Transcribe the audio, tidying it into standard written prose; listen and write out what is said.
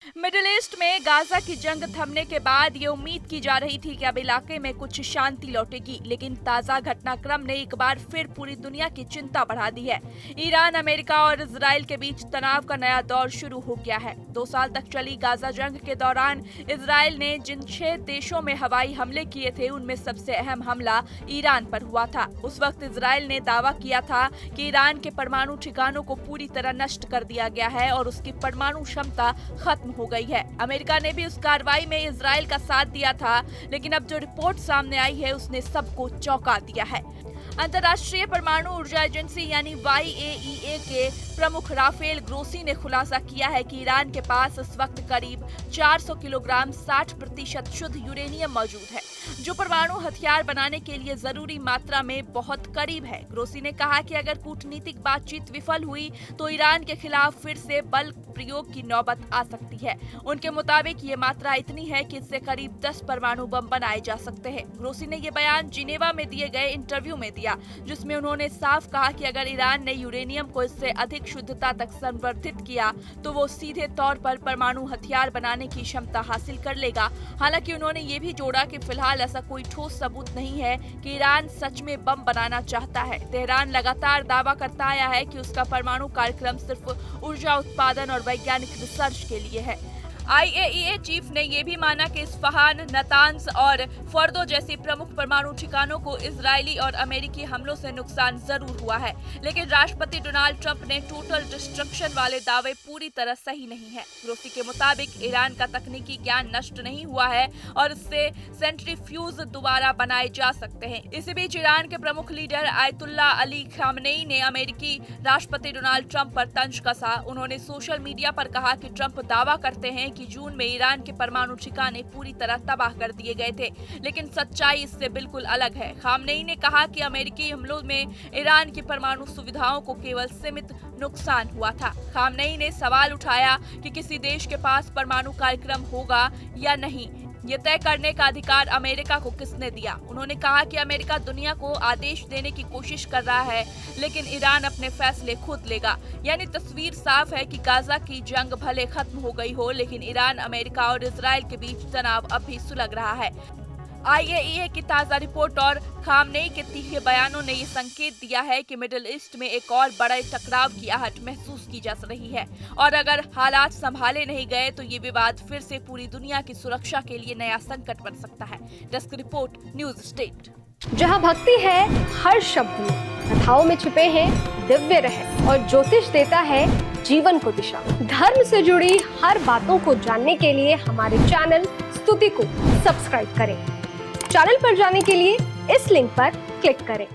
Middle east में Gaza की जंग थमने के बाद ये उम्मीद की जा रही थी कि अब इलाके में कुछ शांति लौटेगी, लेकिन ताजा घटनाक्रम ने एक बार फिर पूरी दुनिया की चिंता बढ़ा दी है। ईरान, अमेरिका और इजराइल के बीच तनाव का नया दौर शुरू हो गया है। 2 साल तक चली गाजा जंग के दौरान इजराइल ने जिन 6 देशों में हवाई हमले किए थे, उनमें सबसे अहम हमला ईरान पर हुआ था। उस वक्त इजराइल ने दावा किया था कि ईरान के परमाणु ठिकानों को पूरी तरह नष्ट कर दिया गया है और उसकी परमाणु क्षमता खत्म हो गई है। अमेरिका ने भी उस कार्रवाई में इजराइल का साथ दिया था, लेकिन अब जो रिपोर्ट सामने आई है उसने सबको चौंका दिया है। अंतर्राष्ट्रीय परमाणु ऊर्जा एजेंसी यानी IAEA के प्रमुख राफेल ग्रोसी ने खुलासा किया है कि ईरान के पास इस वक्त करीब 400 किलोग्राम 60% शुद्ध यूरेनियम मौजूद है, जो परमाणु हथियार बनाने के लिए जरूरी मात्रा में बहुत करीब है। ग्रोसी ने कहा कि अगर कूटनीतिक बातचीत विफल हुई तो ईरान के खिलाफ फिर से बल प्रयोग की नौबत आ सकती है। उनके मुताबिक ये मात्रा इतनी है कि इससे करीब 10 परमाणु बम बनाए जा सकते हैं। ग्रोसी ने ये बयान जिनेवा में दिए गए इंटरव्यू में दिया, जिसमें उन्होंने साफ कहा कि अगर ईरान ने यूरेनियम को इससे अधिक शुद्धता तक संवर्धित किया तो वो सीधे तौर पर परमाणु हथियार बनाने की क्षमता हासिल कर लेगा। हालांकि उन्होंने ये भी जोड़ा कि फिलहाल ऐसा कोई ठोस सबूत नहीं है कि ईरान सच में बम बनाना चाहता है। तेहरान लगातार दावा करता आया है कि उसका परमाणु कार्यक्रम सिर्फ ऊर्जा उत्पादन और वैज्ञानिक रिसर्च के लिए है। IAEA चीफ ने यह भी माना कि इस्फहान, नतांज और फर्दो जैसे प्रमुख परमाणु ठिकानों को इजरायली और अमेरिकी हमलों से नुकसान जरूर हुआ है, लेकिन राष्ट्रपति डोनाल्ड ट्रंप ने टोटल डिस्ट्रक्शन वाले दावे पूरी तरह सही नहीं है। ग्रोसी के मुताबिक ईरान का तकनीकी ज्ञान नष्ट नहीं हुआ है और इससे सेंट्रीफ्यूज दोबारा बनाए जा सकते हैं। इसी बीच ईरान के प्रमुख लीडर आयतुल्ला अली खामनेई ने अमेरिकी राष्ट्रपति डोनाल्ड ट्रंप पर तंज कसा। उन्होंने सोशल मीडिया पर कहा कि ट्रंप दावा करते हैं कि जून में ईरान के परमाणु ठिकाने पूरी तरह तबाह कर दिए गए थे, लेकिन सच्चाई इससे बिल्कुल अलग है। खामनेई ने कहा कि अमेरिकी हमलों में ईरान की परमाणु सुविधाओं को केवल सीमित नुकसान हुआ था। खामनेई ने सवाल उठाया कि किसी देश के पास परमाणु कार्यक्रम होगा या नहीं, ये तय करने का अधिकार अमेरिका को किसने दिया। उन्होंने कहा कि अमेरिका दुनिया को आदेश देने की कोशिश कर रहा है, लेकिन ईरान अपने फैसले खुद लेगा। यानी तस्वीर साफ है कि गाजा की जंग भले खत्म हो गई हो, लेकिन ईरान, अमेरिका और इजराइल के बीच तनाव अब भी सुलग रहा है। IAEA की ताजा रिपोर्ट और खामनेई के तीखे बयानों ने ये संकेत दिया है कि मिडिल ईस्ट में एक और बड़े टकराव की आहट महसूस की जा रही है और अगर हालात संभाले नहीं गए तो ये विवाद फिर से पूरी दुनिया की सुरक्षा के लिए नया संकट बन सकता है। Desk report, news state. जहाँ भक्ति है हर शब्द में, कथाओं में छुपे हैं दिव्य रहस्य और ज्योतिष देता है जीवन को दिशा। धर्म से जुड़ी हर बातों को जानने के लिए हमारे चैनल स्तुति को सब्सक्राइब करें। चैनल पर जाने के लिए इस लिंक पर क्लिक करें।